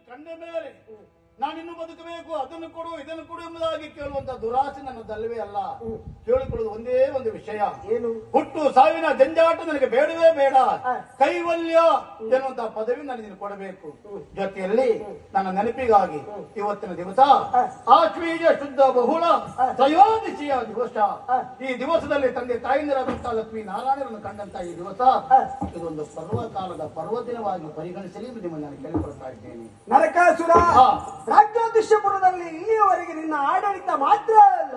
ಕಂಡ ಮೇಲೆ ನಾನಿನ್ನು ಬದುಕಬೇಕು, ಅದನ್ನು ಕೊಡು ಇದನ್ನು ಕೊಡು ಎಂಬುದಾಗಿ ಕೇಳುವಂತ ದುರಾಸೆ ನನ್ನದಲ್ಲವೇ ಅಲ್ಲ. ಕೇಳಿಕೊಳ್ಳುವುದು ಒಂದೇ ಒಂದು ವಿಷಯ, ಏನು? ಹುಟ್ಟು ಸಾವಿನ ಜಂಜಾಟ ನನಗೆ ಬೇಡವೇ ಬೇಡ. ಕೈವಲ್ಯ ಎನ್ನುವಂತಹ ಪದವಿ ನನಗೆ ಕೊಡಬೇಕು. ಜೊತೆಯಲ್ಲಿ ನನ್ನ ನೆನಪಿಗಾಗಿ ಇವತ್ತಿನ ದಿವಸ ಆಶ್ವೀಜ ಶುದ್ಧ ಬಹುಳ ತ್ರಯೋದಶಿಯ ದಿವಸ. ಈ ದಿವಸದಲ್ಲಿ ತಂದೆ ತಾಯಿಂದರಾದಂತಹ ಲಕ್ಷ್ಮೀ ನಾರಾಯಣರನ್ನು ಕಂಡಂತಹ ಈ ದಿವಸ ಇದೊಂದು ಪರ್ವಕಾಲದ ಪರ್ವದಿನವಾಗಿ ಪರಿಗಣಿಸಲಿ ನಿಮ್ಮನ್ನು ನಾನು ಕೇಳಿಕೊಳ್ತಾ ಇದ್ದೇನೆ. ನರಕಾಸುರ, ರಾಜ್ಯೋತಿಷ್ಯಪುರದಲ್ಲಿ ಇಲ್ಲಿಯವರೆಗೆ ನಿನ್ನ ಆಡಳಿತ ಮಾತ್ರ ಅಲ್ಲ,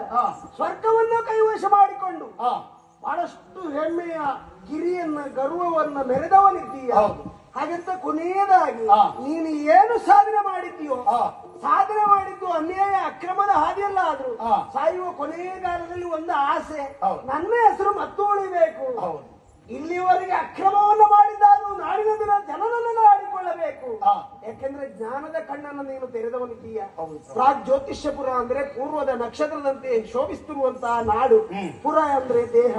ಸ್ವರ್ಗವನ್ನು ಕೈವಶ ಮಾಡಿಕೊಂಡು ಬಹಳಷ್ಟು ಹೆಮ್ಮೆಯ ಗಿರಿಯನ್ನ ಗರ್ವವನ್ನ ಮೆರೆದವನಿದ್ದೀಯ. ಹಾಗಂತ ಕೊನೆಯದಾಗಿ ನೀನು ಏನು ಸಾಧನೆ ಮಾಡಿದ್ದೀಯೋ, ಸಾಧನೆ ಮಾಡಿದ್ದು ಅನ್ಯಾಯ ಅಕ್ರಮದ ಹಾದಿಯಲ್ಲ ಆದ್ರೂ ಸಾಯುವ ಕೊನೆಗಾಲದಲ್ಲಿ ಒಂದು ಆಸೆ, ನನ್ನ ಹೆಸರು ಮತ್ತು ಉಳಿಬೇಕು. ಇಲ್ಲಿವರೆಗೆ ಅಕ್ರಮವನ್ನು ಮಾಡಿದ್ದಾದ್ರೂ ನಾಡಿನ ದಿನ ಜನನನ್ನು ಆಡಿಕೊಳ್ಳಬೇಕು. ಯಾಕೆಂದ್ರೆ ಜ್ಞಾನದ ಕಣ್ಣನ್ನು ನೀನು ತೆರೆದವನಿದ್ದೀಯ. ಪ್ರಾಗ್ಜ್ಯೋತಿಷ್ಯಪುರ ಅಂದ್ರೆ ಪೂರ್ವದ ನಕ್ಷತ್ರದಂತೆ ಶೋಭಿಸುತ್ತಿರುವಂತಹ ನಾಡು. ಪುರ ಅಂದ್ರೆ ದೇಹ,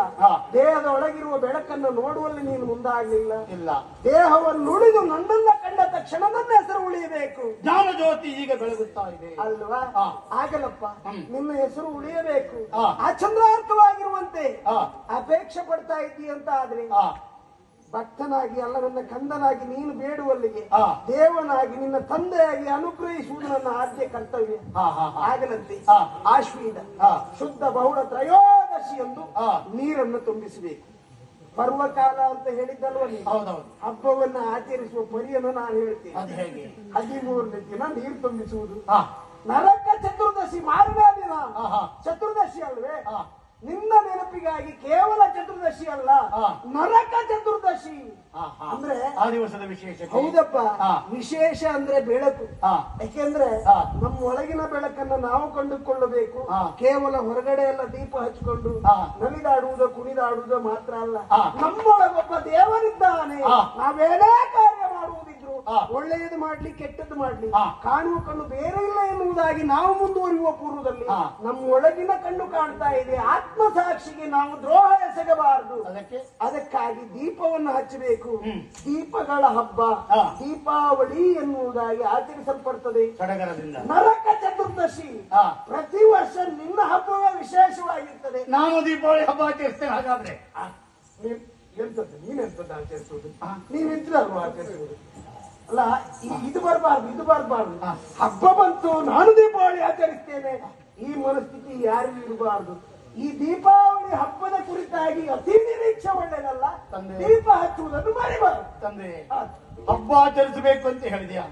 ದೇಹದ ಒಳಗಿರುವ ಬೆಳಕನ್ನು ನೋಡುವಲ್ಲಿ ನೀನು ಮುಂದಾಗಲಿಲ್ಲ. ದೇಹವನ್ನು ಉಳಿದು ನನ್ನನ್ನ ಕಂಡ ತಕ್ಷಣ ನನ್ನ ಹೆಸರು ಉಳಿಯಬೇಕು. ಜ್ಞಾನ ಜ್ಯೋತಿ ಈಗ ಬೆಳಗುತ್ತಾ ಇದೆ ಅಲ್ವಾ? ಆಗಲಪ್ಪ, ನಿನ್ನ ಹೆಸರು ಉಳಿಯಬೇಕು. ಅಚಂದ್ರಾರ್ಕವಾಗಿರುವಂತೆ ಅಪೇಕ್ಷೆ ಪಡ್ತಾ ಇದ್ದೀಯಂತ ಆದ್ರೆ ಭಕ್ತನಾಗಿ ಅಲ್ಲ, ನನ್ನ ಕಂದನಾಗಿ ನೀನು ಬೇಡುವಲ್ಲಿಗೆ ದೇವನಾಗಿ ನಿನ್ನ ತಂದೆಯಾಗಿ ಅನುಗ್ರಹಿಸುವುದು ನನ್ನ ಆದ್ಯ ಕರ್ತವ್ಯ. ಆಗಲಂತೆ ಆಶ್ವೀದ ಶುದ್ಧ ಬಹುಳ ತ್ರಯೋದಶಿ ಎಂದು ನೀರನ್ನು ತುಂಬಿಸಬೇಕು. ಪರ್ವಕಾಲ ಅಂತ ಹೇಳಿದ್ದಲ್ವ ನೀವು, ಹಬ್ಬವನ್ನ ಆಚರಿಸುವ ಪರಿಯನ್ನು ನಾನು ಹೇಳ್ತೇನೆ. 13ನೇ ದಿನ ನೀರು ತುಂಬಿಸುವುದು. ನರಕ ಚತುರ್ದಶಿ ಮಾರನೇ ದಿನ ಚತುರ್ದಶಿ ಅಲ್ವೇ? ನಿನ್ನ ನೆನಪಿಗಾಗಿ ಕೇವಲ ಚತುರ್ದಶಿ ಅಲ್ಲ, ನರಕ ಚತುರ್ದಶಿ ಅಂದ್ರೆ ಆ ದಿವಸದ ವಿಶೇಷ. ಹೌದಪ್ಪ, ವಿಶೇಷ ಅಂದ್ರೆ ಬೆಳಕು. ಯಾಕೆಂದ್ರೆ ನಮ್ಮ ಒಳಗಿನ ಬೆಳಕನ್ನ ನಾವು ಕಂಡುಕೊಳ್ಳಬೇಕು. ಕೇವಲ ಹೊರಗಡೆ ಎಲ್ಲ ದೀಪ ಹಚ್ಕೊಂಡು ನಲಿದಾಡುವುದು ಕುಣಿದಾಡುವುದು ಮಾತ್ರ ಅಲ್ಲ, ನಮ್ಮೊಳಗೊಬ್ಬ ದೇವರಿದ್ದಾನೆ. ನಾವೇನೇ ಕಾರ್ಯ ಮಾಡುವುದಿದ್ರು, ಒಳ್ಳೆಯದು ಮಾಡ್ಲಿ ಕೆಟ್ಟದ್ದು ಮಾಡ್ಲಿ, ಕಾಣುವ ಕಣ್ಣು ಬೇರೆ ಇಲ್ಲ ಎನ್ನುವುದಾಗಿ ನಾವು ಮುಂದುವರಿಯುವ ಪೂರ್ವದಲ್ಲಿ ನಮ್ಮ ಒಳಗಿನ ಕಣ್ಣು ಕಾಣ್ತಾ ಇದೆ. ಆತ್ಮಸಾಕ್ಷಿಗೆ ನಾವು ದ್ರೋಹ ಎಸಗಬಾರದು. ಅದಕ್ಕಾಗಿ ದೀಪವನ್ನು ಹಚ್ಚಬೇಕು. ದೀಪಗಳ ಹಬ್ಬ ದೀಪಾವಳಿ ಎನ್ನುವುದಾಗಿ ಆಚರಿಸಲ್ಪಡ್ತದೆ ಸಡಗರದಿಂದ. ನರಕ ಚತುರ್ದಶಿ ಪ್ರತಿ ವರ್ಷ ನಿನ್ನ ಹಬ್ಬವೇ ವಿಶೇಷವಾಗಿರ್ತದೆ. ನಾನು ದೀಪಾವಳಿ ಹಬ್ಬ ಆಚರಿಸ್ತೇನೆ. ಹಾಗಾದ್ರೆ ಎಂತದ್ದು ನೀನೆಂತದ್ದು ಆಚರಿಸುವುದು? ನೀವೆಂತಲ್ವ ಆಚರಿಸುವುದು? ಅಲ್ಲ, ಇದು ಬರಬಾರ್ದು. ಹಬ್ಬ ಬಂತು, ನಾನು ದೀಪಾವಳಿ ಆಚರಿಸ್ತೇನೆ, ಈ ಮನಸ್ಥಿತಿ ಯಾರಿಗೂ ಇರಬಾರ್ದು. ಈ ದೀಪಾವಳಿ ಹಬ್ಬದ ಕುರಿತಾಗಿ ಅತಿ ನಿರೀಕ್ಷೆ ಒಳ್ಳೆಯದಲ್ಲ. ದೀಪ ಹಚ್ಚುವುದನ್ನು ಮರಿಬಾರದು. ತಂದೆ, ಹಬ್ಬ ಆಚರಿಸಬೇಕು ಅಂತ ಹೇಳಿದ್ಯಾ?